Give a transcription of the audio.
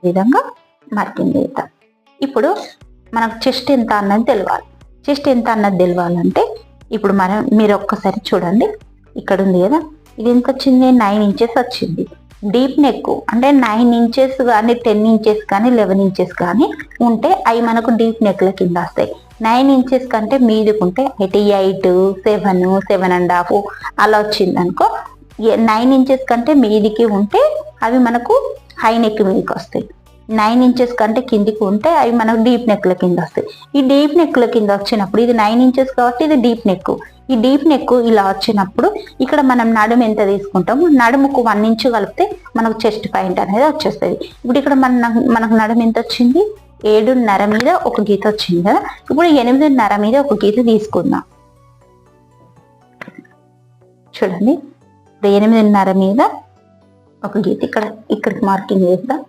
విధంగా మార్కింగ్ చేద్దాం. ఇప్పుడు మనకు చెస్ట్ ఎంత అన్నది తెలియాలి. చెస్ట్ ఎంత అన్నది తెలియాలంటే ఇప్పుడు మీరు ఒక్కసారి చూడండి, ఇక్కడ ఉంది కదా, ఇది ఎంత వచ్చింది, 9 ఇంచెస్ వచ్చింది. డీప్ నెక్ అంటే 9 ఇంచెస్ కానీ 10 ఇంచెస్ కానీ 11 ఇంచెస్ కానీ ఉంటే అవి మనకు డీప్ నెక్ల కింద వస్తాయి. 9 ఇంచెస్ కంటే మీదకుంటే 8, 7, 7.5 అలా వచ్చింది అనుకో. 9 ఇంచెస్ కంటే మీదికి ఉంటే అవి మనకు హై నెక్ మీదకి వస్తాయి. 9 ఇంచెస్ కంటే కిందికి ఉంటే అవి మనకు డీప్ నెక్ల కింద వస్తాయి. ఈ డీప్ నెక్ల కింద వచ్చినప్పుడు ఇది 9 ఇంచెస్ కాబట్టి ఇది డీప్ నెక్. ఈ డీప్ నెక్ ఇలా వచ్చినప్పుడు ఇక్కడ మనం నడుము ఎంత తీసుకుంటాము, నడుముకు 1 ఇంచు కలిపితే మనకు చెస్ట్ పాయింట్ అనేది వచ్చేస్తుంది. ఇప్పుడు ఇక్కడ మనకు నడుము ఎంత వచ్చింది, 7.5 మీద ఒక గీత వచ్చింది కదా. ఇప్పుడు 8.5 మీద ఒక గీత తీసుకుందాం. చూడండి, 8.5 మీద ఒక గీత ఇక్కడికి మార్కింగ్ చేద్దాం.